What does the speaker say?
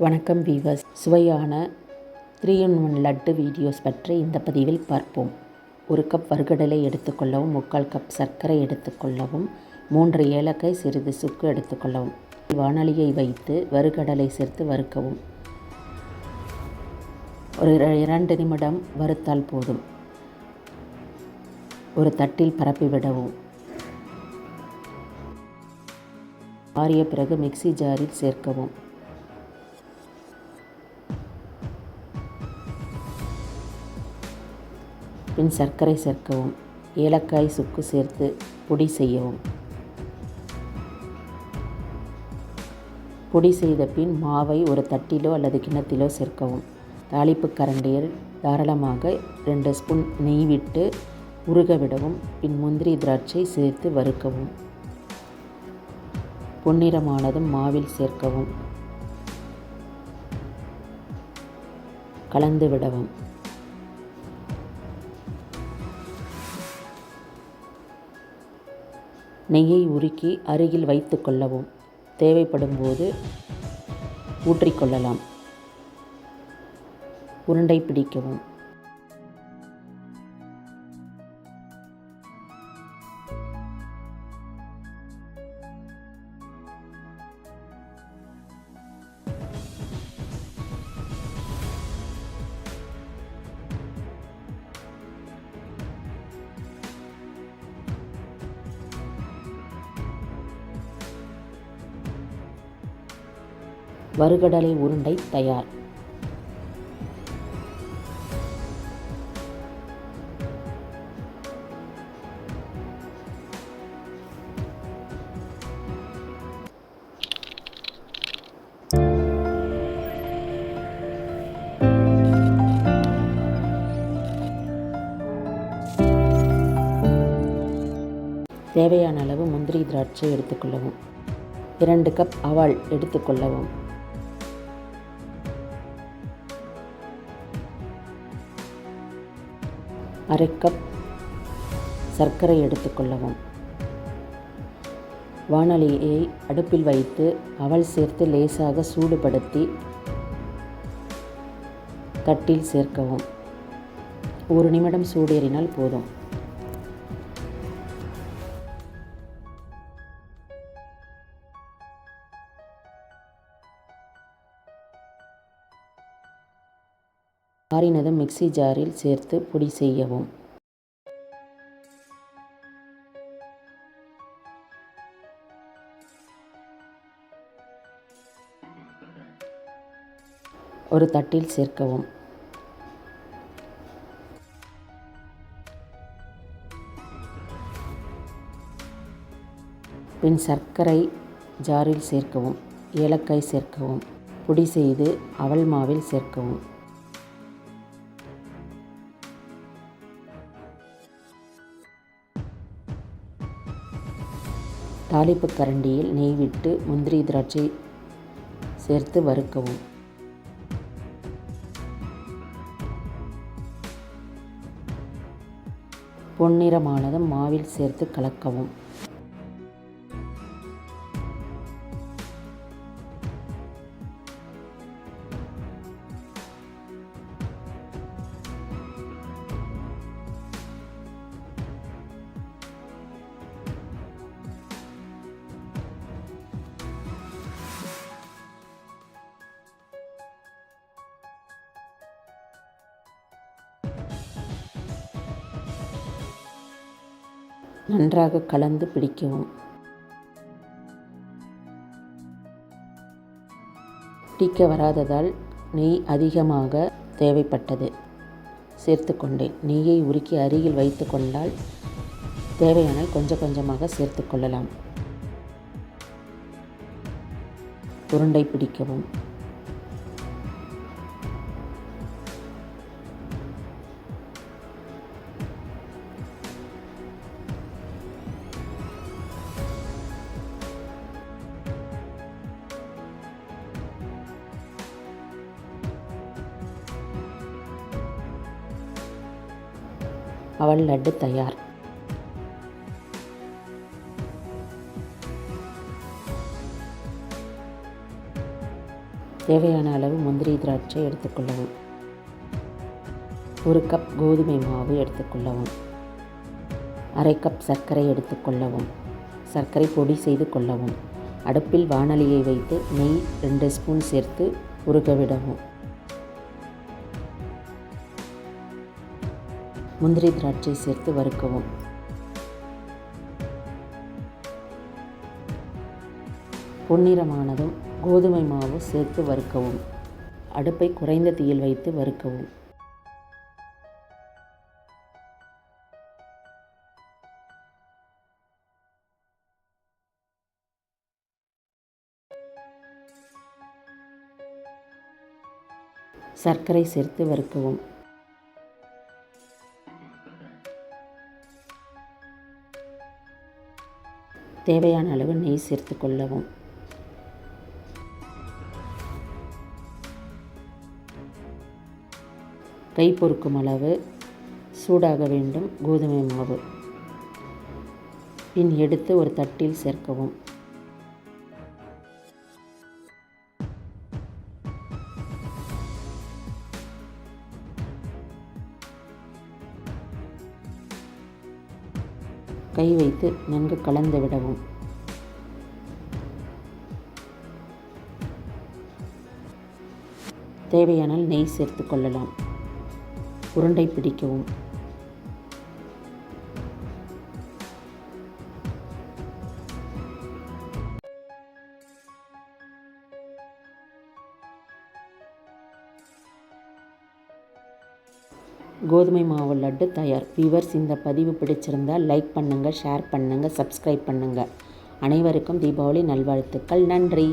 வணக்கம் வீவர்ஸ். சுவையான 3-in-1 laddu videos பற்றி இந்த பதிவில் பார்ப்போம். 1 கப் வறுகடலை எடுத்துக்கொள்ளவும், 3/4 கப் சர்க்கரை எடுத்துக்கொள்ளவும், 3 ஏலக்காய், சிறிது சுக்கு எடுத்துக்கொள்ளவும். வாணலியை வைத்து வறுகடலை சேர்த்து வறுக்கவும். ஒரு 2 நிமிடம் வறுத்தால் போதும். ஒரு தட்டில் பரப்பிவிடவும். ஆறிய பிறகு மிக்ஸி ஜாரில் சேர்க்கவும். பின் சர்க்கரை சேர்க்கவும். ஏலக்காய், சுக்கு சேர்த்து பொடி செய்யவும். பொடி செய்த பின் மாவை ஒரு தட்டிலோ அல்லது கிண்ணத்திலோ சேர்க்கவும். தாளிப்பு கரண்டியில் தாராளமாக 2 ஸ்பூன் நெய் விட்டு உருக விடவும். பின் முந்திரி, திராட்சை சேர்த்து வறுக்கவும். பொன்னிறமானதும் மாவில் சேர்க்கவும். கலந்து விடவும். நெய்யை உருக்கி அருகில் வைத்து கொள்ளவும். தேவைப்படும் போது ஊற்றிக்கொள்ளலாம். உருண்டை பிடிக்கவும். வறுகடலை உருண்டை தயார். தேவையான அளவு முந்திரி, திராட்சை எடுத்துக்கொள்ளவும். 2 கப் அவல் எடுத்துக்கொள்ளவும். 1/2 கப் சர்க்கரை எடுத்துக்கொள்ளவும். வாணலியை அடுப்பில் வைத்து அவல் சேர்த்து லேசாக சூடுபடுத்தி தட்டில் சேர்க்கவும். 1 நிமிடம் சூடேறினால் போதும். ஆறினதும் மிக்ஸி ஜாரில் சேர்த்து பொடி செய்யவும். ஒரு தட்டில் சேர்க்கவும். பின் சர்க்கரை ஜாரில் சேர்க்கவும். ஏலக்காய் சேர்க்கவும். பொடி செய்து அவல் மாவில் சேர்க்கவும். தாளிப்பு கரண்டியில் நெய் விட்டு முந்திரி, திராட்சை சேர்த்து வறுக்கவும். பொன்னிறமானதும் மாவில் சேர்த்து கலக்கவும். நன்றாக கலந்து பிடிக்கவும். பிடிக்க வராததால் நெய் அதிகமாக தேவைப்பட்டது சேர்த்து கொண்டேன். நெய்யை உருக்கி அருகில் வைத்து கொண்டால் தேவையான கொஞ்சம் கொஞ்சமாக சேர்த்து கொள்ளலாம். உருண்டை பிடிக்கவும். அவல் லட்டு தயார். தேவையான அளவு முந்திரி திராட்சை எடுத்துக்கொள்ளவும். 1 கப் கோதுமை மாவு எடுத்துக்கொள்ளவும். அரை கப் சர்க்கரை எடுத்துக்கொள்ளவும். சர்க்கரை பொடி செய்து கொள்ளவும். அடுப்பில் வாணலியை வைத்து நெய் 2 ஸ்பூன் சேர்த்து உருக விடவும். முந்திரி திராட்சை சேர்த்து வறுக்கவும். பொன்னிறமானதும் கோதுமை மாவு சேர்த்து வறுக்கவும். அடுப்பை குறைந்த தீயில் வைத்து வறுக்கவும். சர்க்கரை சேர்த்து வறுக்கவும். தேவையான அளவு நெய் சேர்த்து கொள்ளவும். கை பொறுக்கும் அளவு சூடாக வேண்டும் கோதுமை மாவு. பின் எடுத்து ஒரு தட்டில் சேர்க்கவும். கை வைத்து நன்கு கலந்து விடவும். தேவையானால் நெய் சேர்த்து கொள்ளலாம். உருண்டை பிடிக்கவும். கோதுமை மாவு லட்டு தயார். வியூவர்ஸ், இந்த பதிவு பிடிச்சிருந்தால் லைக் பண்ணுங்கள், ஷேர் பண்ணுங்கள், சப்ஸ்கிரைப் பண்ணுங்கள். அனைவருக்கும் தீபாவளி நல்வாழ்த்துக்கள். நன்றி.